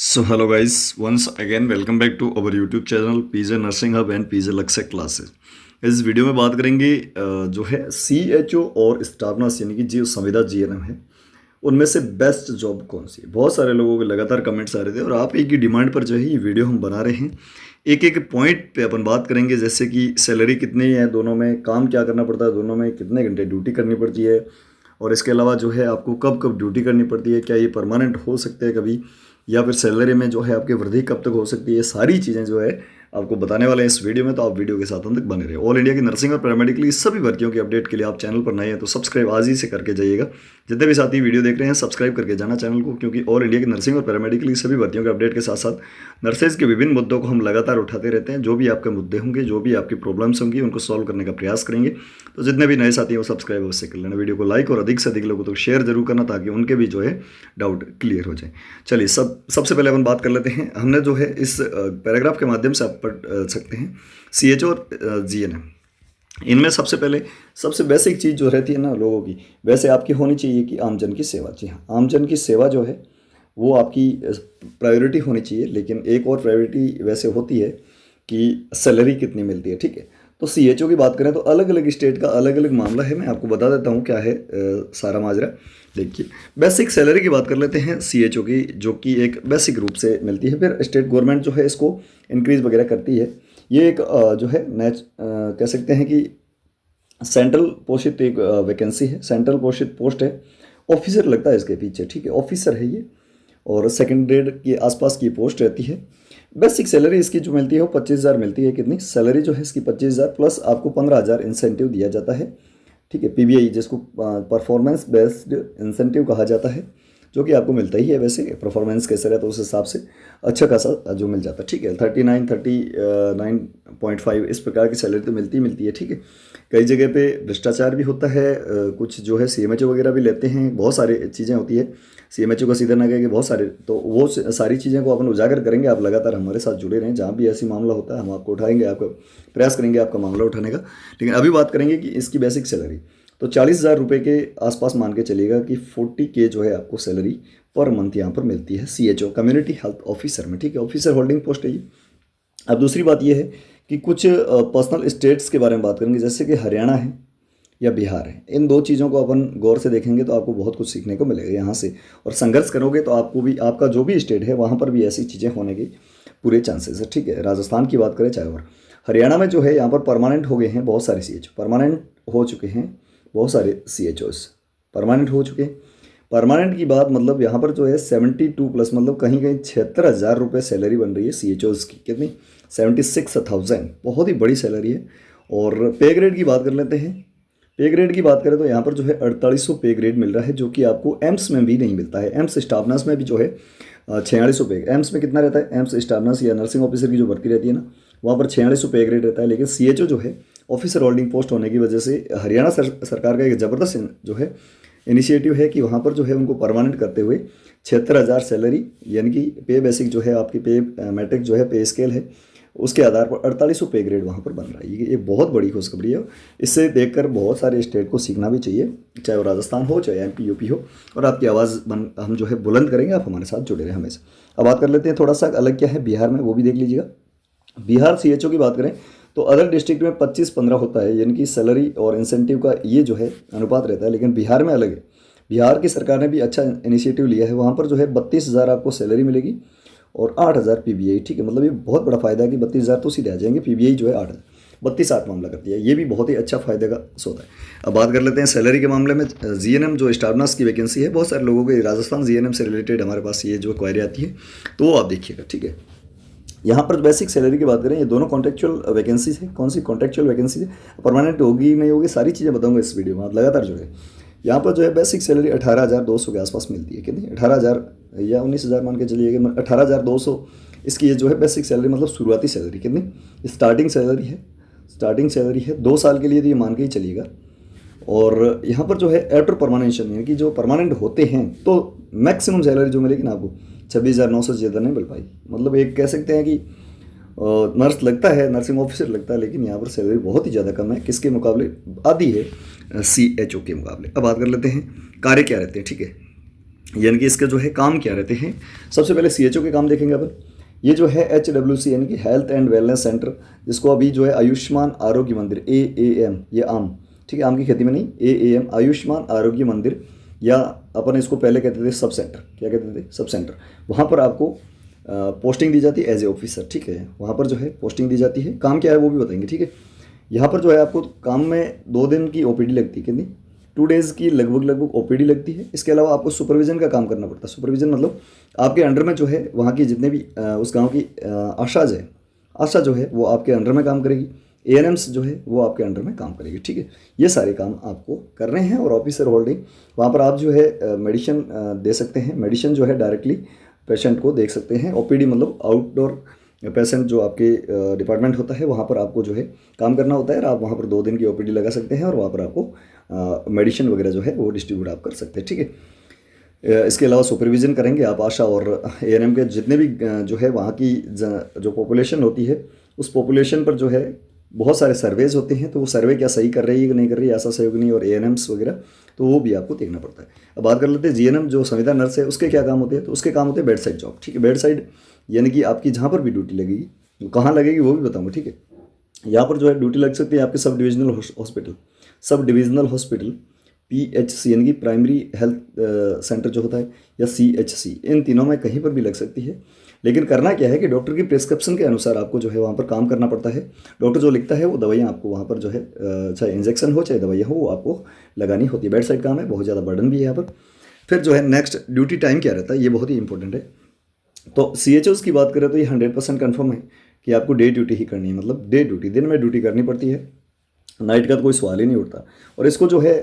So hello guys, once again welcome back to our YouTube channel PJ nursing hub and PJ Lakshya classes. इस video में बात करेंगे जो है CHO और स्टाफ नर्स यानी कि जो संविदा GNM है उनमें से बेस्ट जॉब कौन सी है। बहुत सारे लोगों के लगातार कमेंट्स आ रहे थे और आप एक ही डिमांड पर जो है ये वीडियो हम बना रहे हैं। एक एक पॉइंट पे अपन बात करेंगे, जैसे कि सैलरी कितनी है, दोनों में काम क्या करना पड़ता है, दोनों में कितने घंटे ड्यूटी करनी पड़ती है, और इसके अलावा जो है आपको कब कब ड्यूटी करनी पड़ती है, क्या ये परमानेंट हो सकते हैं कभी, या फिर सैलरी में जो है आपकी वृद्धि कब तक हो सकती है। सारी चीज़ें जो है आपको बताने वाले हैं इस वीडियो में, तो आप वीडियो के साथ अंत तक बने रहे। ऑल इंडिया की नर्सिंग और पैरामेडिकल की सभी भर्तियों की अपडेट के लिए आप चैनल पर नए हैं तो सब्सक्राइब आज ही से करके जाइएगा। जितने भी साथी वीडियो देख रहे हैं सब्सक्राइब करके जाना चैनल को, क्योंकि ऑल इंडिया की नर्सिंग और पैरामेडिकल की सभी भर्तियों के अपडेट के साथ साथ नर्सेज के विभिन्न मुद्दों को हम लगातार उठाते रहते हैं। जो भी आपके मुद्दे होंगे, जो भी आपकी प्रॉब्लम्स होंगी, उनको सॉल्व करने का प्रयास करेंगे। तो जितने भी नए साथी हैं वो सब्सक्राइब अवश्य कर लेना, वीडियो को लाइक और अधिक से अधिक लोगों तक शेयर जरूर करना, ताकि उनके भी जो है डाउट क्लियर हो जाए। चलिए सबसे पहले अपन बात कर लेते हैं। हमने जो है इस पैराग्राफ के माध्यम से आप पढ़ सकते हैं CHO और GNM। इनमें सबसे पहले सबसे बेसिक चीज़ जो रहती है ना लोगों की, वैसे आपकी होनी चाहिए कि आमजन की सेवा। जी हाँ, आमजन की सेवा जो है वो आपकी प्रायोरिटी होनी चाहिए। लेकिन एक और प्रायोरिटी वैसे होती है कि सैलरी कितनी मिलती है। ठीक है, तो CHO की बात करें तो अलग अलग स्टेट का अलग अलग मामला है। मैं आपको बता देता हूँ क्या है सारा माजरा। देखिए, बेसिक सैलरी की बात कर लेते हैं CHO की, जो कि एक बेसिक रूप से मिलती है। फिर स्टेट गवर्नमेंट जो है इसको इंक्रीज़ वगैरह करती है। ये एक जो है कह सकते हैं कि सेंट्रल पोषित एक वैकेंसी है, सेंट्रल पोषित पोस्ट है। ऑफिसर लगता है इसके पीछे। ठीक है, ऑफिसर है ये, और सेकंड ग्रेड के आसपास की पोस्ट रहती है। बेसिक सैलरी इसकी जो मिलती है वो 25,000 मिलती है। कितनी सैलरी जो है इसकी 25,000, प्लस आपको 15,000 इंसेंटिव दिया जाता है। ठीक है, PBI जिसको परफॉर्मेंस बेस्ड इंसेंटिव कहा जाता है, जो कि आपको मिलता ही है। वैसे परफॉर्मेंस कैसे रहता है उस हिसाब से अच्छा खासा जो मिल जाता है। ठीक है, 39.5 इस प्रकार की सैलरी तो मिलती है। ठीक है, कई जगह पे भ्रष्टाचार भी होता है। कुछ जो है CMHO वगैरह भी लेते हैं, बहुत सारी चीज़ें होती है। CMHO का सीधा ना कहे कि बहुत सारे, तो वो सारी चीज़ें को अपन उजागर करेंगे। आप लगातार हमारे साथ जुड़े रहें, जहाँ भी ऐसी मामला होता है हम आपको उठाएंगे, आपका प्रयास करेंगे आपका मामला उठाने का। लेकिन अभी बात करेंगे कि इसकी बेसिक सैलरी तो 40,000 रुपये के आसपास मान के चलिएगा कि 40K जो है आपको सैलरी पर मंथ यहाँ पर मिलती है CHO कम्युनिटी हेल्थ ऑफिसर में। ठीक है, ऑफिसर होल्डिंग पोस्ट है ये। अब दूसरी बात ये है कि कुछ पर्सनल स्टेट्स के बारे में बात करेंगे, जैसे कि हरियाणा है या बिहार है। इन दो चीज़ों को अपन गौर से देखेंगे तो आपको बहुत कुछ सीखने को मिलेगा यहाँ से, और संघर्ष करोगे तो आपको भी, आपका जो भी स्टेट है वहाँ पर भी ऐसी चीज़ें होने की पूरे चांसेस है। ठीक है, राजस्थान की बात करें चाहे, और हरियाणा में जो है यहाँ पर परमानेंट हो गए हैं बहुत सारे CHO, परमानेंट हो चुके हैं बहुत सारे CHOs परमानेंट हो चुके हैं। परमानेंट की बात मतलब यहाँ पर जो है 72 प्लस, मतलब कहीं कहीं 76,000 रुपये सैलरी बन रही है CHOs की। कितनी? 76,000, बहुत ही बड़ी सैलरी है। और पे ग्रेड की बात कर लेते हैं। पे ग्रेड की बात करें तो यहाँ पर जो है 4800 पे ग्रेड मिल रहा है, जो कि आपको एम्स में भी नहीं मिलता है। एम्स स्टाफ नर्स में भी जो है 4600 पे। एम्स में कितना रहता है? एम्स स्टाफ नर्स या नर्सिंग ऑफिसर की जो भर्ती रहती है ना, वहाँ पर 4600 पे ग्रेड रहता है। लेकिन CHO जो है ऑफिसर होल्डिंग पोस्ट होने की वजह से हरियाणा सरकार का एक ज़बरदस्त जो है इनिशिएटिव है कि वहाँ पर जो है उनको परमानेंट करते हुए 76,000 सैलरी, यानी कि पे बेसिक जो है आपकी पे मैट्रिक जो है पे स्केल है, उसके आधार पर 4800 पे ग्रेड वहाँ पर बन रहा है। ये एक बहुत बड़ी खुशखबरी है। इससे देखकर बहुत सारे स्टेट को सीखना भी चाहिए, चाहे वो राजस्थान हो चाहे MP UP हो। और आपकी आवाज़ हम जो है बुलंद करेंगे, आप हमारे साथ जुड़े रहें हमेशा। अब बात कर लेते हैं थोड़ा सा अलग क्या है बिहार में, वो भी देख लीजिएगा। बिहार CHO की बात करें तो अदर डिस्ट्रिक्ट में 25-15 होता है, यानी कि सैलरी और इंसेंटिव का ये जो है अनुपात रहता है। लेकिन बिहार में अलग है। बिहार की सरकार ने भी अच्छा इनिशिएटिव लिया है। वहाँ पर जो है 32,000 आपको सैलरी मिलेगी और 8,000 PBI। ठीक है, मतलब ये बहुत बड़ा फायदा है कि 32,000 तो सीधे आ जाएंगे, PBI जो है 8,000, 32-8 मामला करती है। ये भी बहुत ही अच्छा फायदे का सौदा है। अब बात कर लेते हैं सैलरी के मामले में। GNM जो स्टाफ नर्स की वैकेंसी है, बहुत सारे लोगों के राजस्थान GNM से रिलेटेड हमारे पास ये जो क्वायरी आती है, तो वो आप देखिएगा। ठीक है, यहाँ पर बेसिक सैलरी की बात करें, ये दोनों कॉन्ट्रेक्चुअल वैकेंसीज है। कौन सी कॉन्ट्रेक्चुअल वैकेंसी है, परमानेंट होगी नहीं होगी, सारी चीज़ें बताऊंगा इस वीडियो में, आप लगातार जुड़े। यहाँ पर जो है बेसिक सैलरी 18,200 के आसपास मिलती है। कितनी? 18,000 या 19,000 मान के चलिएगा, 18,200 इसकी ये जो है बेसिक सैलरी, मतलब शुरुआती सैलरी। कितनी? स्टार्टिंग सैलरी है, स्टार्टिंग सैलरी है 2 साल के लिए, तो ये मान के ही चलिएगा। और यहाँ पर जो है आफ्टर परमानेंशन, यानी कि जो परमानेंट होते हैं तो मैक्सिमम सैलरी जो मिलेगी ना आपको 26,900 से ज़्यादा नहीं मिल पाई। मतलब एक कह सकते हैं कि नर्स लगता है, नर्सिंग ऑफिसर लगता है, लेकिन यहाँ पर सैलरी बहुत ही ज़्यादा कम है। किसके मुकाबले? आधी है CHO के मुकाबले। अब बात कर लेते हैं कार्य क्या रहते हैं। ठीक है, यानी कि इसके जो है काम क्या रहते हैं। सबसे पहले सीएचओ के काम देखेंगे अपन। ये जो है HWC यानी कि हेल्थ एंड वेलनेस सेंटर, जिसको अभी जो है आयुष्मान आरोग्य मंदिर AAM, ये आम, ठीक है, आम की खेती में नहीं, AAM आयुष्मान आरोग्य मंदिर, या अपन इसको पहले कहते थे सब सेंटर, क्या कहते थे, सब सेंटर। वहाँ पर आपको पोस्टिंग दी जाती है एज ए ऑफिसर, ठीक है, वहाँ पर जो है पोस्टिंग दी जाती है। काम क्या है वो भी बताएंगे, ठीक है। यहाँ पर जो है आपको काम में 2 दिन की OPD लगती है, कितनी, 2 डेज़ की लगभग OPD लगती है। इसके अलावा आपको सुपरविजन का काम करना पड़ता है। सुपरविजन मतलब आपके अंडर में जो है वहाँ की जितने भी उस गांव की आशाज है, आशा जो है वो आपके अंडर में काम करेगी, ANMs जो है वो आपके अंडर में काम करेगी, ठीक है। ये सारे काम आपको कर रहे हैं। और ऑफिसर होल्डिंग, वहाँ पर आप जो है मेडिसिन दे सकते हैं। मेडिसिन जो है डायरेक्टली पेशेंट को देख सकते हैं। OPD मतलब आउटडोर पेशेंट, जो आपके डिपार्टमेंट होता है वहाँ पर आपको जो है काम करना होता है, और आप वहाँ पर 2 दिन की OPD लगा सकते हैं, और वहाँ पर आपको मेडिसिन वगैरह जो है वो डिस्ट्रीब्यूट आप कर सकते हैं, ठीक है। इसके अलावा सुपरविजन करेंगे आप आशा और ANM के जितने भी जो है वहाँ की जो पॉपुलेशन होती है, उस पॉपुलेशन पर जो है बहुत सारे सर्वेज होते हैं। तो वो सर्वे क्या सही कर रही है कि नहीं कर रही है, ऐसा सहयोग नहीं, और ANMs वगैरह, तो वो भी आपको देखना पड़ता है। अब बात कर लेते हैं GNM, जो संविदा नर्स है, उसके क्या काम होते हैं। तो उसके काम होते हैं बेड साइड जॉब, ठीक है। बेड साइड यानी कि आपकी जहाँ पर भी ड्यूटी लगेगी, कहाँ लगेगी वो भी बताऊँगा, ठीक है। यहाँ पर जो है ड्यूटी लग सकती है आपके sub divisional hospital, sub divisional hospital, PHC यानी कि प्राइमरी हेल्थ सेंटर जो होता है, या CHC, इन तीनों में कहीं पर भी लग सकती है। लेकिन करना क्या है कि डॉक्टर की प्रिस्क्रिप्शन के अनुसार आपको जो है वहाँ पर काम करना पड़ता है। डॉक्टर जो लिखता है वो दवाइयाँ आपको वहाँ पर जो है चाहे इंजेक्शन हो चाहे दवाइयाँ हो, वो आपको लगानी होती है। बेड साइड काम है, बहुत ज़्यादा बर्डन भी है यहाँ पर। फिर जो है नेक्स्ट ड्यूटी टाइम क्या रहता है, ये बहुत ही इंपॉर्टेंट है। तो CHOs की बात करें तो ये 100% कन्फर्म है कि आपको डे ड्यूटी ही करनी है, मतलब डे ड्यूटी, दिन में ड्यूटी करनी पड़ती है। नाइट का तो कोई सवाल ही नहीं उठता। और इसको जो है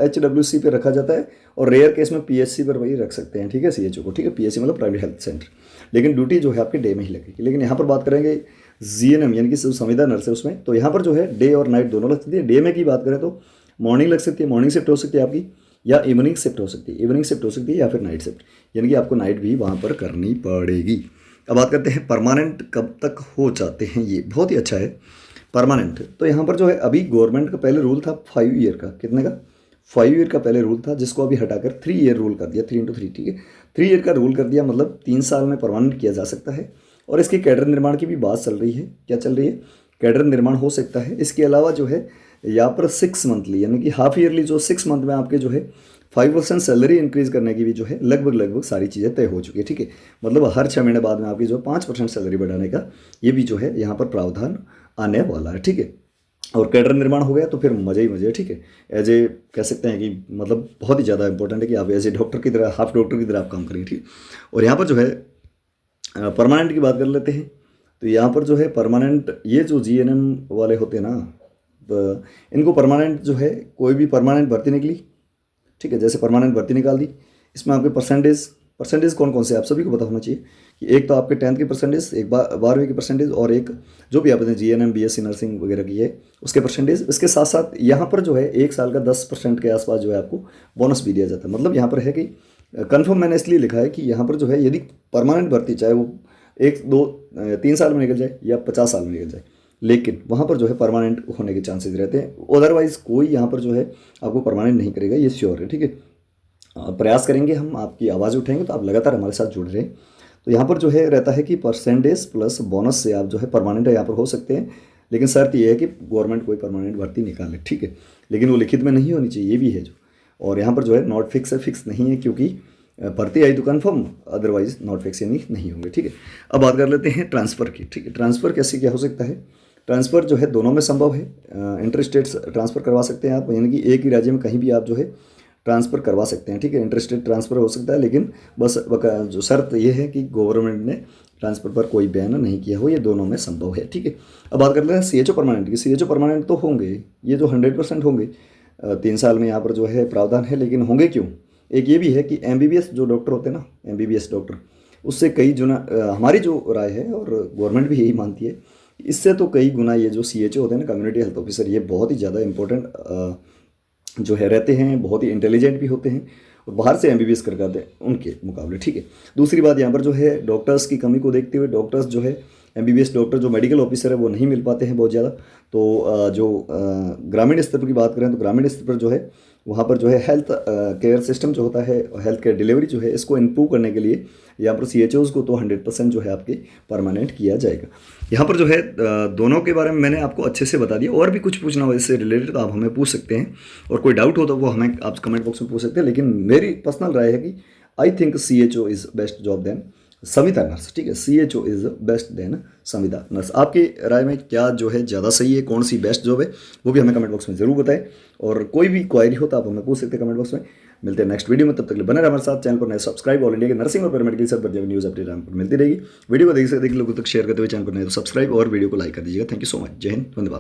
HWC पे रखा जाता है, और रेयर केस में PHC पर वही रख सकते हैं, ठीक है, CHO को, ठीक है। PHC मतलब प्राइवेट हेल्थ सेंटर, लेकिन ड्यूटी जो है आपके डे में ही लगेगी। लेकिन यहाँ पर बात करेंगे GNM यानी कि संविदा नर्स है उसमें, तो यहाँ पर जो है डे और नाइट दोनों लग सकती है। डे में की बात करें तो मॉर्निंग लग सकती है, मॉर्निंग शिफ्ट हो सकती है आपकी, या इवनिंग शिफ्ट हो सकती है, इवनिंग शिफ्ट हो सकती है, या फिर नाइट शिफ्ट, यानी कि आपको नाइट भी वहाँ पर करनी पड़ेगी। अब बात करते हैं परमानेंट कब तक हो जाते हैं, ये बहुत ही अच्छा है परमानेंट। तो यहाँ पर जो है अभी गवर्नमेंट का पहले रूल था 5 ईयर का, कितने का, 5 ईयर का पहले रूल था, जिसको अभी हटाकर 3 ईयर रूल कर दिया, 3 × 3, ठीक है। 3 ईयर का रूल कर दिया, मतलब 3 साल में परमानेंट किया जा सकता है। और इसके कैडर निर्माण की भी बात चल रही है, क्या चल रही है, कैडर निर्माण हो सकता है। इसके अलावा जो है यहाँ पर 6 मंथली यानी कि हाफ ईयरली, जो 6 मंथ में आपके जो है 5% सैलरी इंक्रीज करने की भी जो है लगभग सारी चीज़ें तय हो चुकी है, ठीक है। मतलब हर 6 महीने बाद में आपकी जो 5% सैलरी बढ़ाने का ये भी जो है यहाँ पर प्रावधान आने वाला है, ठीक है। और कैडर निर्माण हो गया तो फिर मज़े ही मज़े है, ठीक है। एज ए कह सकते हैं कि मतलब बहुत ही ज़्यादा इंपॉर्टेंट है कि आप एज ए डॉक्टर की तरह, हाफ डॉक्टर की तरह आप काम करेंगे, ठीक। और यहाँ पर जो है परमानेंट की बात कर लेते हैं। तो यहाँ पर जो है परमानेंट, ये जो GNM वाले होते हैं ना, इनको परमानेंट जो है, कोई भी परमानेंट भर्ती निकली, ठीक है, जैसे परमानेंट भर्ती निकाल दी, इसमें आपके परसेंटेज कौन कौन से आप सभी को पता होना चाहिए कि एक तो आपके 10th की परसेंटेज, एक 12वीं की परसेंटेज, और एक जो भी आपने GNM BSc नर्सिंग वगैरह की है उसके परसेंटेज। इसके साथ साथ यहाँ पर जो है 1 साल का 10% के आसपास जो है आपको बोनस भी दिया जाता है। मतलब यहाँ पर है कि कन्फर्म मैंने इसलिए लिखा है कि यहाँ पर जो है यदि परमानेंट भर्ती, चाहे वो 1, 2, 3 साल में निकल जाए या 50 साल में निकल जाए, लेकिन वहाँ पर जो है परमानेंट होने के चांसेस रहते हैं। अदरवाइज कोई यहाँ पर जो है आपको परमानेंट नहीं करेगा, ये श्योर है, ठीक है। प्रयास करेंगे हम, आपकी आवाज़ उठाएंगे, तो आप लगातार हमारे साथ जुड़ रहे हैं। तो यहाँ पर जो है रहता है कि परसेंटेज प्लस बोनस से आप जो है परमानेंट यहाँ पर हो सकते हैं, लेकिन शर्त ये है कि गवर्नमेंट कोई परमानेंट भर्ती निकाले, ठीक है। लेकिन वो लिखित में नहीं होनी चाहिए, ये भी है जो। और यहाँ पर जो है नॉट फिक्स है, फिक्स नहीं है, क्योंकि भर्ती आई तो कन्फर्म, अदरवाइज नॉट फिक्स यानी नहीं होंगे, ठीक है। अब बात कर लेते हैं ट्रांसफ़र की, ठीक है। ट्रांसफ़र कैसे क्या हो सकता है, ट्रांसफ़र जो है दोनों में संभव है। इंटर स्टेट ट्रांसफ़र करवा सकते हैं आप, यानी कि एक ही राज्य में कहीं भी आप जो है ट्रांसफ़र करवा सकते हैं, ठीक है। इंटर स्टेट ट्रांसफ़र हो सकता है, लेकिन बस जो शर्त ये है कि गवर्नमेंट ने ट्रांसफ़र पर कोई बैन नहीं किया हो, ये दोनों में संभव है, ठीक है। अब बात करते हैं CHO परमानेंट की। CHO परमानेंट तो होंगे, ये जो 100% होंगे 3 साल में, यहाँ पर जो है प्रावधान है। लेकिन होंगे क्यों, एक ये भी है कि MBBS जो डॉक्टर होते हैं ना, MBBS डॉक्टर, उससे कई गुना, हमारी जो राय है और गवर्नमेंट भी यही मानती है, इससे तो कई गुना ये जो CHO होते हैं ना, कम्युनिटी हेल्थ ऑफिसर, ये बहुत ही ज़्यादा इंपॉर्टेंट जो है रहते हैं, बहुत ही इंटेलिजेंट भी होते हैं, और बाहर से MBBS कर करते हैं उनके मुकाबले, ठीक है। दूसरी बात यहाँ पर जो है डॉक्टर्स की कमी को देखते हुए, डॉक्टर्स जो है MBBS डॉक्टर जो मेडिकल ऑफिसर है वो नहीं मिल पाते हैं बहुत ज़्यादा। तो जो ग्रामीण स्तर पर की बात करें तो ग्रामीण स्तर पर जो है वहाँ पर जो है हेल्थ केयर सिस्टम जो होता है और हेल्थ केयर डिलीवरी जो है इसको इम्प्रूव करने के लिए यहाँ पर CHOs को तो 100% जो है आपके परमानेंट किया जाएगा। यहाँ पर जो है दोनों के बारे में मैंने आपको अच्छे से बता दिया। और भी कुछ पूछना हो इससे रिलेटेड तो आप हमें पूछ सकते हैं, और कोई डाउट हो तो वो हमें आप कमेंट बॉक्स में पूछ सकते हैं। लेकिन मेरी पर्सनल राय है कि I think CHO is best job then संविदा नर्स। ठीक है, CHO इज़ बेस्ट देन संविदा नर्स। आपकी राय में क्या जो है ज़्यादा सही है, कौन सी बेस्ट जॉब है, वो भी हमें कमेंट बॉक्स में ज़रूर बताएं। और कोई भी क्वायरी हो तो आप हमें पूछ सकते हैं कमेंट बॉक्स में। मिलते हैं नेक्स्ट वीडियो में, तब तक के लिए बने रहे हमारे साथ। चैनल को नए सब्सक्राइब, ऑल इंडिया के नर्सिंग और पैरामेडिकल सब बढ़िया न्यूज़ अपडेट आपको मिलती रहेगी। वीडियो को देख सकते लोगों तक शेयर करते हुए चैनल को नए सब्सक्राइब और वीडियो को लाइक कर दीजिएगा। Thank you so much. जय हिंद, धन्यवाद।